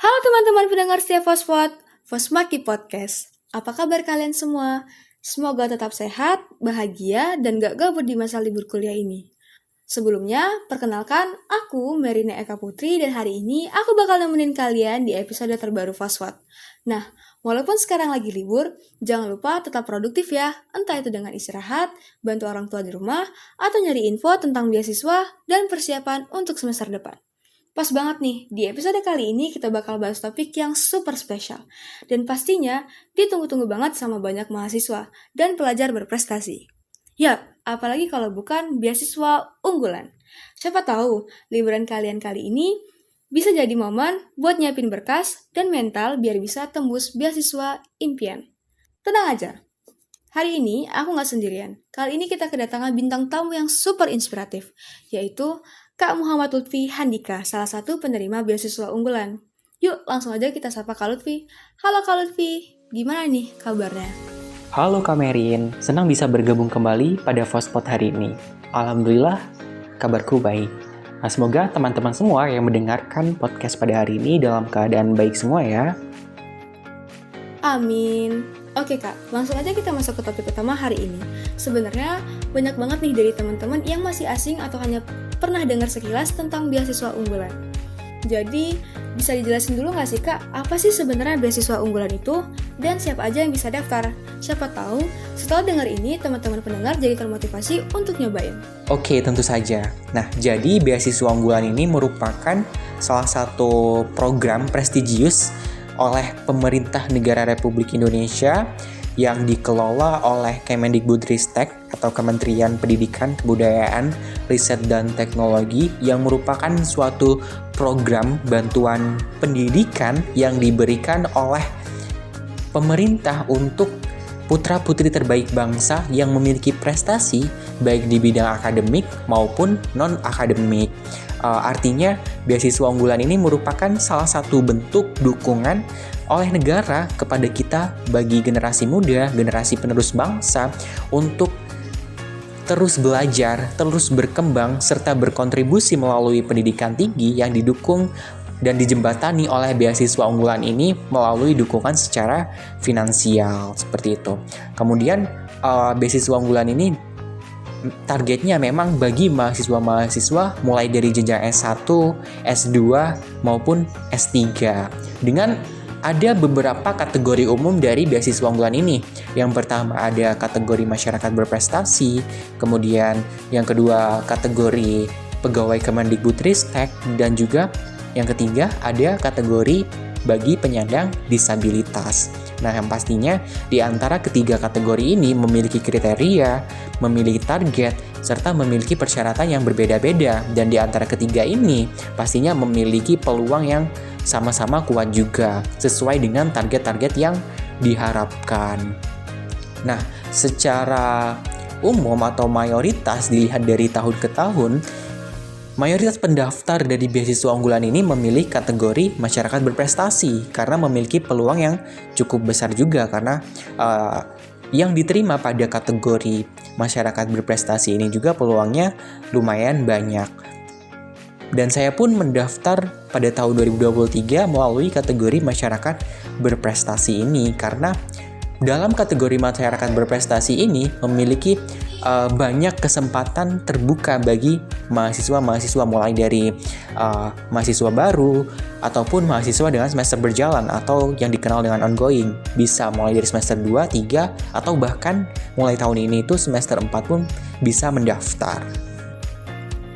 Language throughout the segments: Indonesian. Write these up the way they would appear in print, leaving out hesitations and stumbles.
Halo teman-teman pendengar setia Fosfot, Fosmaki Podcast. Apa kabar kalian semua? Semoga tetap sehat, bahagia, dan gak gabut di masa libur kuliah ini. Sebelumnya, perkenalkan, aku Merina Eka Putri dan hari ini aku bakal nemenin kalian di episode terbaru Fosfot. Nah, walaupun sekarang lagi libur, jangan lupa tetap produktif ya, entah itu dengan istirahat, bantu orang tua di rumah, atau nyari info tentang beasiswa dan persiapan untuk semester depan. Pas banget nih, di episode kali ini kita bakal bahas topik yang super spesial. Dan pastinya ditunggu-tunggu banget sama banyak mahasiswa dan pelajar berprestasi. Yap, apalagi kalau bukan beasiswa unggulan. Siapa tahu, liburan kalian kali ini bisa jadi momen buat nyiapin berkas dan mental biar bisa tembus beasiswa impian. Tenang aja, hari ini aku nggak sendirian. Kali ini kita kedatangan bintang tamu yang super inspiratif, yaitu Kak Muhammad Lutfi Handika, salah satu penerima beasiswa unggulan. Yuk, langsung aja kita sapa Kak Lutfi. Halo Kak Lutfi, gimana nih kabarnya? Halo Kak Merin, senang bisa bergabung kembali pada Fospot hari ini. Alhamdulillah, kabarku baik. Nah, semoga teman-teman semua yang mendengarkan podcast pada hari ini dalam keadaan baik semua ya. Amin. Oke Kak, langsung aja kita masuk ke topik utama hari ini. Sebenarnya banyak banget nih dari teman-teman yang masih asing atau hanya pernah dengar sekilas tentang beasiswa unggulan. Jadi, bisa dijelasin dulu nggak sih Kak, apa sih sebenarnya beasiswa unggulan itu? Dan siapa aja yang bisa daftar? Siapa tahu, setelah dengar ini, teman-teman pendengar jadi termotivasi untuk nyobain. Oke, tentu saja. Nah, jadi beasiswa unggulan ini merupakan salah satu program prestigius oleh pemerintah negara Republik Indonesia yang dikelola oleh Kemendikbudristek atau Kementerian Pendidikan, Kebudayaan, Riset dan Teknologi yang merupakan suatu program bantuan pendidikan yang diberikan oleh pemerintah untuk putra-putri terbaik bangsa yang memiliki prestasi baik di bidang akademik maupun non-akademik. Artinya, beasiswa unggulan ini merupakan salah satu bentuk dukungan oleh negara kepada kita bagi generasi muda, generasi penerus bangsa untuk terus belajar, terus berkembang, serta berkontribusi melalui pendidikan tinggi yang didukung dan dijembatani oleh beasiswa unggulan ini melalui dukungan secara finansial, seperti itu. Kemudian, beasiswa unggulan ini targetnya memang bagi mahasiswa-mahasiswa mulai dari jenjang S1, S2, maupun S3. Dengan ada beberapa kategori umum dari beasiswa unggulan ini. Yang pertama ada kategori masyarakat berprestasi, kemudian yang kedua kategori pegawai Kemendikbudristek, dan juga yang ketiga ada kategori bagi penyandang disabilitas. Nah, yang pastinya di antara ketiga kategori ini memiliki kriteria, memiliki target, serta memiliki persyaratan yang berbeda-beda. Dan di antara ketiga ini pastinya memiliki peluang yang sama-sama kuat juga, sesuai dengan target-target yang diharapkan. Nah, secara umum atau mayoritas dilihat dari tahun ke tahun, mayoritas pendaftar dari beasiswa unggulan ini memilih kategori masyarakat berprestasi karena memiliki peluang yang cukup besar juga karena yang diterima pada kategori masyarakat berprestasi ini juga peluangnya lumayan banyak. Dan saya pun mendaftar pada tahun 2023 melalui kategori masyarakat berprestasi ini karena dalam kategori masyarakat berprestasi ini memiliki banyak kesempatan terbuka bagi mahasiswa-mahasiswa mulai dari mahasiswa baru ataupun mahasiswa dengan semester berjalan atau yang dikenal dengan ongoing. Bisa mulai dari semester 2, 3 atau bahkan mulai tahun ini itu semester 4 pun bisa mendaftar.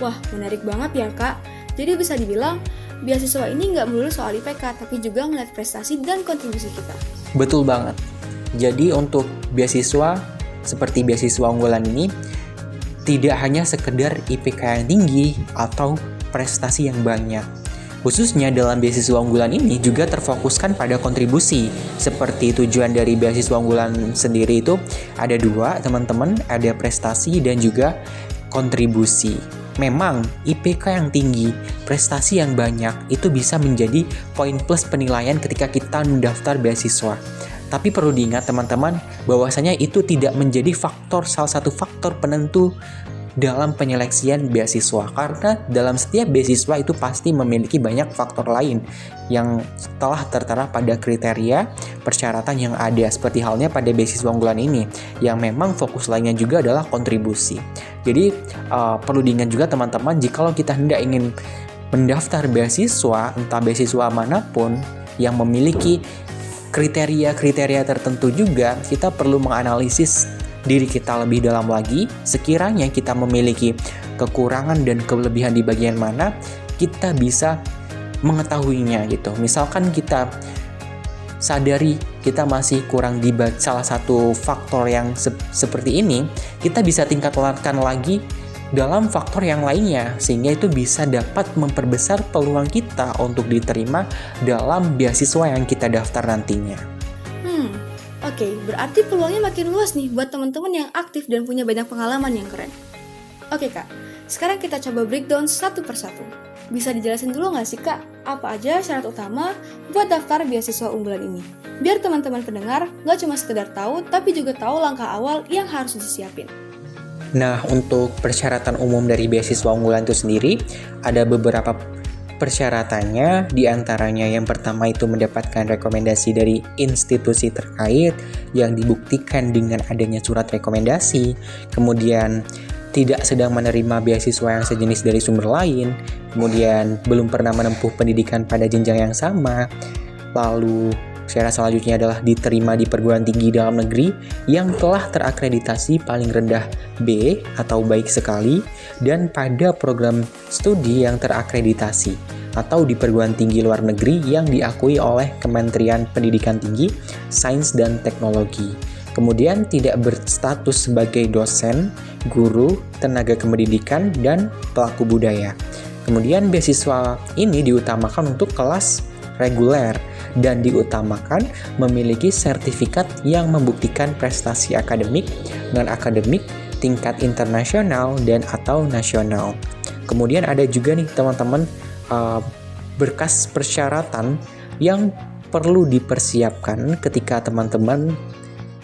Wah, menarik banget ya Kak. Jadi bisa dibilang, beasiswa ini nggak melulu soal IPK, tapi juga ngeliat prestasi dan kontribusi kita. Betul banget. Jadi untuk beasiswa seperti beasiswa unggulan ini tidak hanya sekedar IPK yang tinggi atau prestasi yang banyak. Khususnya dalam beasiswa unggulan ini juga terfokuskan pada kontribusi. Seperti tujuan dari beasiswa unggulan sendiri itu ada dua, teman-teman, ada prestasi dan juga kontribusi. Memang IPK yang tinggi, prestasi yang banyak itu bisa menjadi poin plus penilaian ketika kita mendaftar beasiswa. Tapi perlu diingat teman-teman bahwasanya itu tidak menjadi salah satu faktor penentu dalam penyeleksian beasiswa, karena dalam setiap beasiswa itu pasti memiliki banyak faktor lain yang telah tertera pada kriteria persyaratan yang ada, seperti halnya pada beasiswa unggulan ini yang memang fokus lainnya juga adalah kontribusi. Jadi perlu diingat juga teman-teman, jikalau kita hendak ingin mendaftar beasiswa, entah beasiswa manapun yang memiliki kriteria-kriteria tertentu juga, kita perlu menganalisis diri kita lebih dalam lagi. Sekiranya kita memiliki kekurangan dan kelebihan di bagian mana, kita bisa mengetahuinya gitu. Misalkan kita sadari kita masih kurang di salah satu faktor yang seperti ini, kita bisa tingkatkan lagi dalam faktor yang lainnya, sehingga itu bisa dapat memperbesar peluang kita untuk diterima dalam beasiswa yang kita daftar nantinya. Oke, berarti peluangnya makin luas nih buat teman-teman yang aktif dan punya banyak pengalaman yang keren. Oke Kak, sekarang kita coba breakdown satu persatu. Bisa dijelasin dulu nggak sih Kak, apa aja syarat utama buat daftar beasiswa unggulan ini? Biar teman-teman pendengar nggak cuma sekedar tahu, tapi juga tahu langkah awal yang harus disiapin. Nah, untuk persyaratan umum dari beasiswa unggulan itu sendiri, ada beberapa persyaratannya. Di antaranya yang pertama itu mendapatkan rekomendasi dari institusi terkait yang dibuktikan dengan adanya surat rekomendasi, kemudian tidak sedang menerima beasiswa yang sejenis dari sumber lain, kemudian belum pernah menempuh pendidikan pada jenjang yang sama, lalu syarat selanjutnya adalah diterima di perguruan tinggi dalam negeri yang telah terakreditasi paling rendah B atau baik sekali, dan pada program studi yang terakreditasi atau di perguruan tinggi luar negeri yang diakui oleh Kementerian Pendidikan Tinggi, Sains dan Teknologi. Kemudian tidak berstatus sebagai dosen, guru, tenaga kependidikan, dan pelaku budaya. Kemudian beasiswa ini diutamakan untuk kelas reguler dan diutamakan memiliki sertifikat yang membuktikan prestasi akademik, non-akademik, tingkat internasional dan atau nasional. Kemudian ada juga nih teman-teman berkas persyaratan yang perlu dipersiapkan ketika teman-teman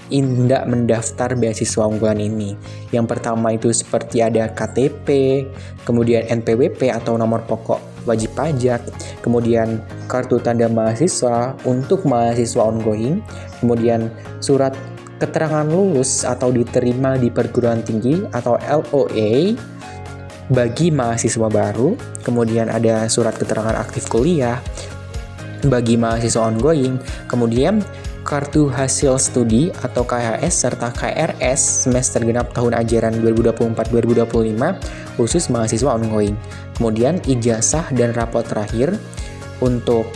hendak mendaftar beasiswa unggulan ini. Yang pertama itu seperti ada KTP, kemudian NPWP atau nomor pokok wajib pajak, kemudian kartu tanda mahasiswa untuk mahasiswa ongoing, kemudian surat keterangan lulus atau diterima di perguruan tinggi atau LOA bagi mahasiswa baru, kemudian ada surat keterangan aktif kuliah bagi mahasiswa ongoing, kemudian kartu hasil studi atau KHS serta KRS semester genap tahun ajaran 2024-2025 khusus mahasiswa ongoing. Kemudian ijazah dan rapot terakhir untuk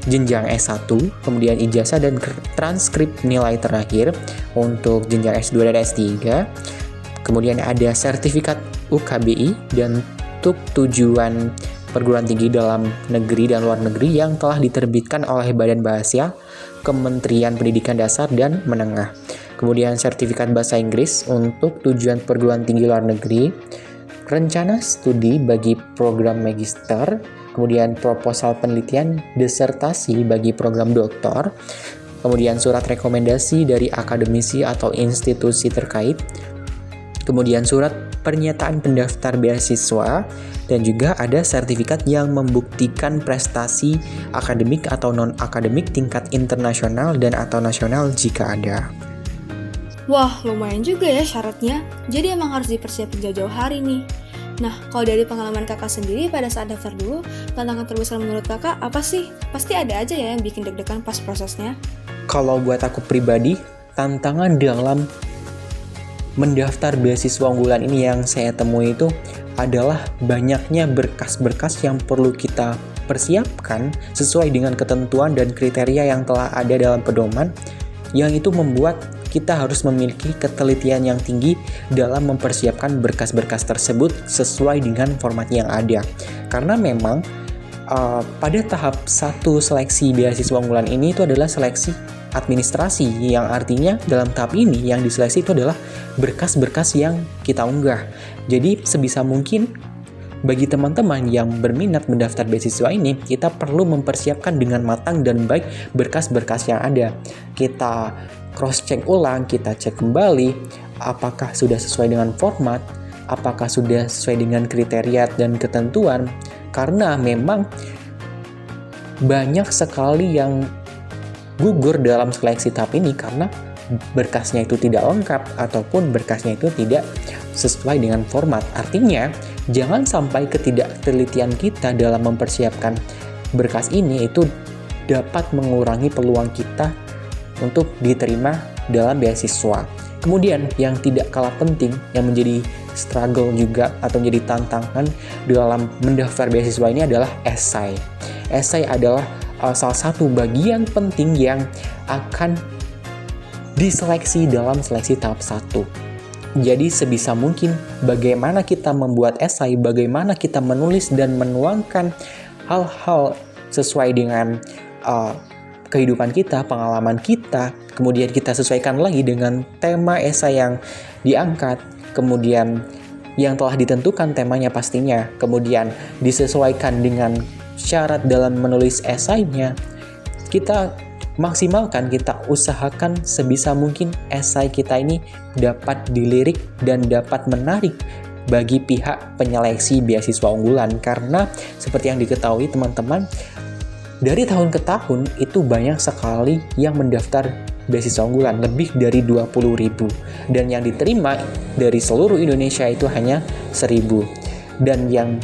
jenjang S1, kemudian ijazah dan transkrip nilai terakhir untuk jenjang S2 dan S3. Kemudian ada sertifikat UKBI dan untuk tujuan perguruan tinggi dalam negeri dan luar negeri yang telah diterbitkan oleh Badan Bahasa, Kementerian Pendidikan Dasar dan Menengah. Kemudian sertifikat bahasa Inggris untuk tujuan perguruan tinggi luar negeri, rencana studi bagi program magister, kemudian proposal penelitian disertasi bagi program doktor, kemudian surat rekomendasi dari akademisi atau institusi terkait, kemudian surat pernyataan pendaftar beasiswa, dan juga ada sertifikat yang membuktikan prestasi akademik atau non-akademik tingkat internasional dan atau nasional jika ada. Wah, lumayan juga ya syaratnya. Jadi emang harus dipersiapin jauh-jauh hari nih. Nah, kalau dari pengalaman kakak sendiri pada saat daftar dulu, tantangan terbesar menurut kakak apa sih? Pasti ada aja ya yang bikin deg-degan pas prosesnya. Kalau buat aku pribadi, tantangan dalam mendaftar beasiswa unggulan ini yang saya temui itu adalah banyaknya berkas-berkas yang perlu kita persiapkan sesuai dengan ketentuan dan kriteria yang telah ada dalam pedoman, yang itu membuat kita harus memiliki ketelitian yang tinggi dalam mempersiapkan berkas-berkas tersebut sesuai dengan format yang ada. Karena memang pada tahap 1 seleksi beasiswa unggulan ini itu adalah seleksi administrasi, yang artinya dalam tahap ini yang diseleksi itu adalah berkas-berkas yang kita unggah. Jadi sebisa mungkin bagi teman-teman yang berminat mendaftar beasiswa ini, kita perlu mempersiapkan dengan matang dan baik berkas-berkas yang ada. Kita cross-check ulang, kita cek kembali apakah sudah sesuai dengan format, apakah sudah sesuai dengan kriteria dan ketentuan, karena memang banyak sekali yang gugur dalam seleksi tahap ini karena berkasnya itu tidak lengkap ataupun berkasnya itu tidak sesuai dengan format. Artinya, jangan sampai ketidaktelitian kita dalam mempersiapkan berkas ini itu dapat mengurangi peluang kita untuk diterima dalam beasiswa. Kemudian yang tidak kalah penting, yang menjadi struggle juga atau menjadi tantangan dalam mendaftar beasiswa ini adalah esai. Esai adalah salah satu bagian penting yang akan diseleksi dalam seleksi tahap 1. Jadi sebisa mungkin bagaimana kita membuat esai, bagaimana kita menulis dan menuangkan hal-hal sesuai dengan kehidupan kita, pengalaman kita, kemudian kita sesuaikan lagi dengan tema esai yang diangkat, kemudian yang telah ditentukan temanya pastinya, kemudian disesuaikan dengan syarat dalam menulis esainya. Kita maksimalkan, kita usahakan sebisa mungkin esai kita ini dapat dilirik dan dapat menarik bagi pihak penyeleksi beasiswa unggulan. Karena seperti yang diketahui teman-teman, dari tahun ke tahun itu banyak sekali yang mendaftar beasiswa unggulan, lebih dari 20.000, dan yang diterima dari seluruh Indonesia itu hanya 1.000. Dan yang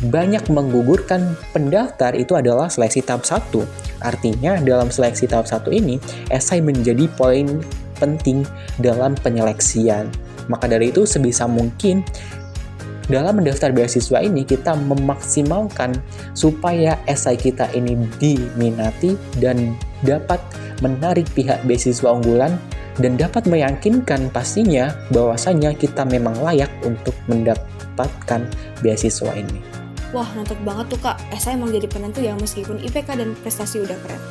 banyak menggugurkan pendaftar itu adalah seleksi tahap 1. Artinya dalam seleksi tahap 1 ini, esai menjadi poin penting dalam penyeleksian. Maka dari itu sebisa mungkin dalam mendaftar beasiswa ini kita memaksimalkan supaya esai kita ini diminati dan dapat menarik pihak beasiswa unggulan dan dapat meyakinkan pastinya bahwasanya kita memang layak untuk mendapatkan beasiswa ini. Wah, mantap banget tuh Kak, esai emang jadi penentu ya meskipun IPK dan prestasi udah keren.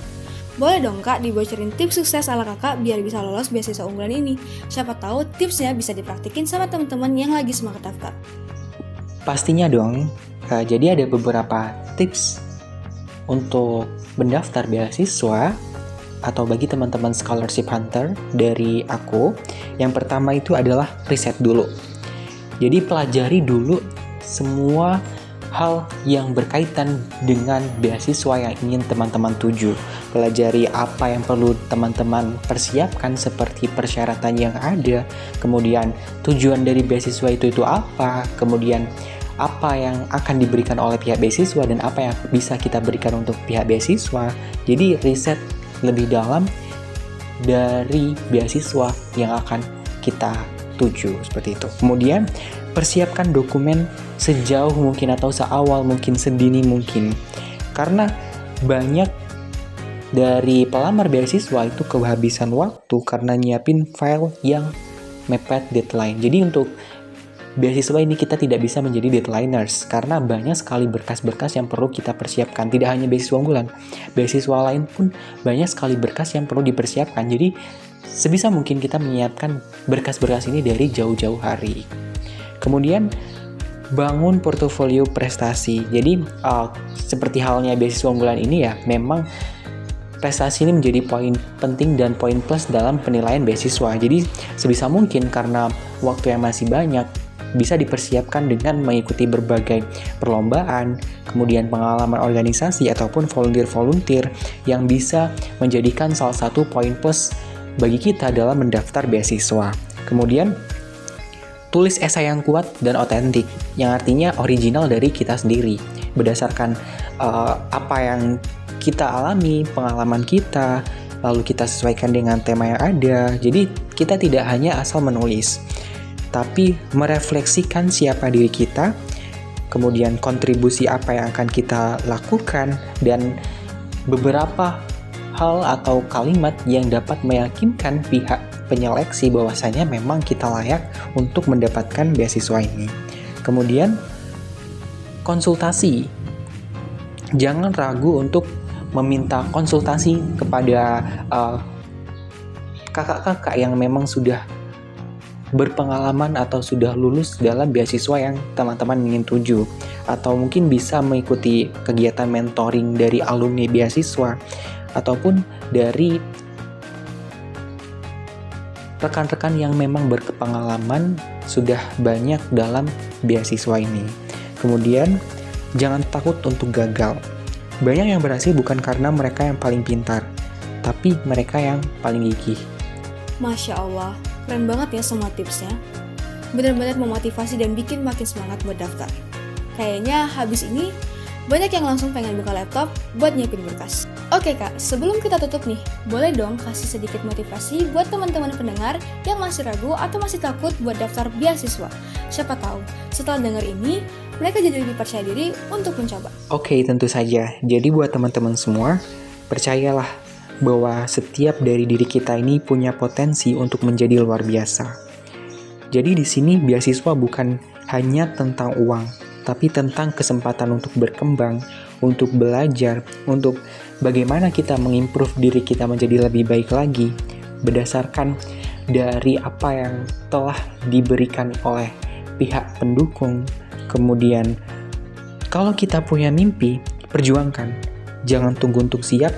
Boleh dong Kak dibocorin tips sukses ala Kakak biar bisa lolos beasiswa unggulan ini. Siapa tahu tipsnya bisa dipraktikin sama teman-teman yang lagi semangat daftar. Pastinya dong, jadi ada beberapa tips untuk mendaftar beasiswa atau bagi teman-teman scholarship hunter dari aku. Yang pertama itu adalah riset dulu. Jadi pelajari dulu semua hal yang berkaitan dengan beasiswa yang ingin teman-teman tuju. Pelajari apa yang perlu teman-teman persiapkan seperti persyaratan yang ada, kemudian tujuan dari beasiswa itu apa, kemudian apa yang akan diberikan oleh pihak beasiswa dan apa yang bisa kita berikan untuk pihak beasiswa. Jadi riset lebih dalam dari beasiswa yang akan kita tuju, seperti itu. Kemudian persiapkan dokumen sejauh mungkin atau seawal mungkin, sedini mungkin. Karena banyak dari pelamar beasiswa itu kehabisan waktu karena nyiapin file yang mepet deadline. Jadi untuk beasiswa ini kita tidak bisa menjadi deadliners karena banyak sekali berkas-berkas yang perlu kita persiapkan. Tidak hanya beasiswa unggulan, beasiswa lain pun banyak sekali berkas yang perlu dipersiapkan. Jadi sebisa mungkin kita menyiapkan berkas-berkas ini dari jauh-jauh hari. Kemudian bangun portofolio prestasi. Jadi seperti halnya beasiswa unggulan ini ya, memang prestasi ini menjadi poin penting dan poin plus dalam penilaian beasiswa. Jadi sebisa mungkin karena waktu yang masih banyak, bisa dipersiapkan dengan mengikuti berbagai perlombaan, kemudian pengalaman organisasi ataupun volunteer-volunteer yang bisa menjadikan salah satu poin plus bagi kita dalam mendaftar beasiswa. Kemudian tulis esai yang kuat dan otentik, yang artinya original dari kita sendiri, berdasarkan apa yang kita alami, pengalaman kita, lalu kita sesuaikan dengan tema yang ada. Jadi kita tidak hanya asal menulis, tapi merefleksikan siapa diri kita, kemudian kontribusi apa yang akan kita lakukan, dan beberapa hal atau kalimat yang dapat meyakinkan pihak penyeleksi bahwasanya memang kita layak untuk mendapatkan beasiswa ini. Kemudian konsultasi. Jangan ragu untuk meminta konsultasi kepada kakak-kakak yang memang sudah berpengalaman atau sudah lulus dalam beasiswa yang teman-teman ingin tuju, atau mungkin bisa mengikuti kegiatan mentoring dari alumni beasiswa ataupun dari rekan-rekan yang memang berpengalaman sudah banyak dalam beasiswa ini. Kemudian, jangan takut untuk gagal. Banyak yang berhasil bukan karena mereka yang paling pintar, tapi mereka yang paling gigih. Masya Allah, keren banget ya semua tipsnya. Benar-benar memotivasi dan bikin makin semangat buat daftar. Kayaknya habis ini, banyak yang langsung pengen buka laptop buat nyiapin berkas. Oke kak, sebelum kita tutup nih, boleh dong kasih sedikit motivasi buat teman-teman pendengar yang masih ragu atau masih takut buat daftar beasiswa. Siapa tahu, setelah dengar ini, mereka jadi lebih percaya diri untuk mencoba. Oke, tentu saja. Jadi buat teman-teman semua, percayalah bahwa setiap dari diri kita ini punya potensi untuk menjadi luar biasa. Jadi di sini beasiswa bukan hanya tentang uang, tapi tentang kesempatan untuk berkembang, untuk belajar, untuk bagaimana kita mengimprove diri kita menjadi lebih baik lagi, berdasarkan dari apa yang telah diberikan oleh pihak pendukung. Kemudian, kalau kita punya mimpi, perjuangkan. Jangan tunggu untuk siap,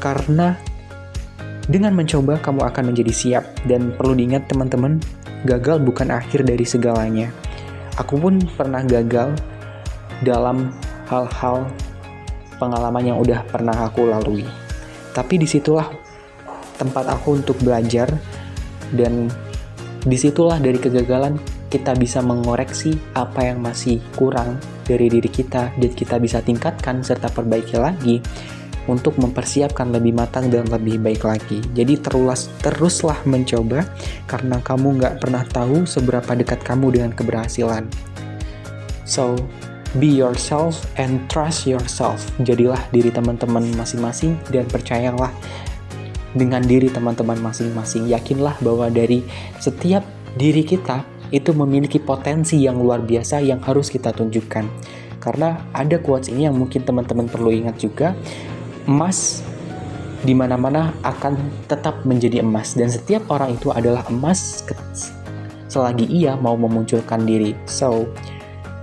karena dengan mencoba kamu akan menjadi siap. Dan perlu diingat teman-teman, gagal bukan akhir dari segalanya. Aku pun pernah gagal dalam hal-hal pengalaman yang udah pernah aku lalui. Tapi disitulah tempat aku untuk belajar, dan disitulah dari kegagalan kita bisa mengoreksi apa yang masih kurang dari diri kita, dan kita bisa tingkatkan serta perbaiki lagi untuk mempersiapkan lebih matang dan lebih baik lagi. Jadi teruslah mencoba, karena kamu nggak pernah tahu seberapa dekat kamu dengan keberhasilan. So, be yourself and trust yourself. Jadilah diri teman-teman masing-masing dan percayalah dengan diri teman-teman masing-masing. Yakinlah bahwa dari setiap diri kita itu memiliki potensi yang luar biasa yang harus kita tunjukkan. Karena ada quotes ini yang mungkin teman-teman perlu ingat juga, emas di mana-mana akan tetap menjadi emas, dan setiap orang itu adalah emas selagi ia mau memunculkan diri. So,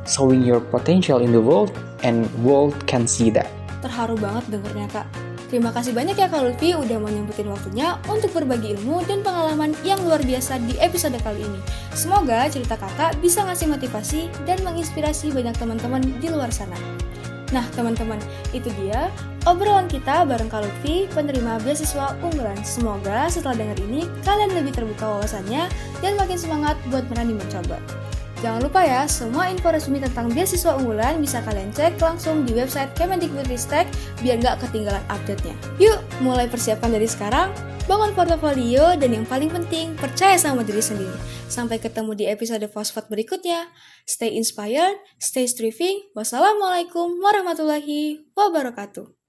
showing your potential in the world, and world can see that. Terharu banget dengernya kak. Terima kasih banyak ya Kak Lutfi udah mau nyempetin waktunya untuk berbagi ilmu dan pengalaman yang luar biasa di episode kali ini. Semoga cerita kakak bisa ngasih motivasi dan menginspirasi banyak teman-teman di luar sana. Nah teman-teman, itu dia obrolan kita bareng Kak Lutfi, penerima beasiswa unggulan. Semoga setelah dengar ini, kalian lebih terbuka wawasannya dan makin semangat buat berani mencoba. Jangan lupa ya, semua info resmi tentang beasiswa unggulan bisa kalian cek langsung di website Kemendikbudristek biar nggak ketinggalan update-nya. Yuk, mulai persiapkan dari sekarang, bangun portofolio, dan yang paling penting, percaya sama diri sendiri. Sampai ketemu di episode Fosfat berikutnya. Stay inspired, stay striving. Wassalamualaikum warahmatullahi wabarakatuh.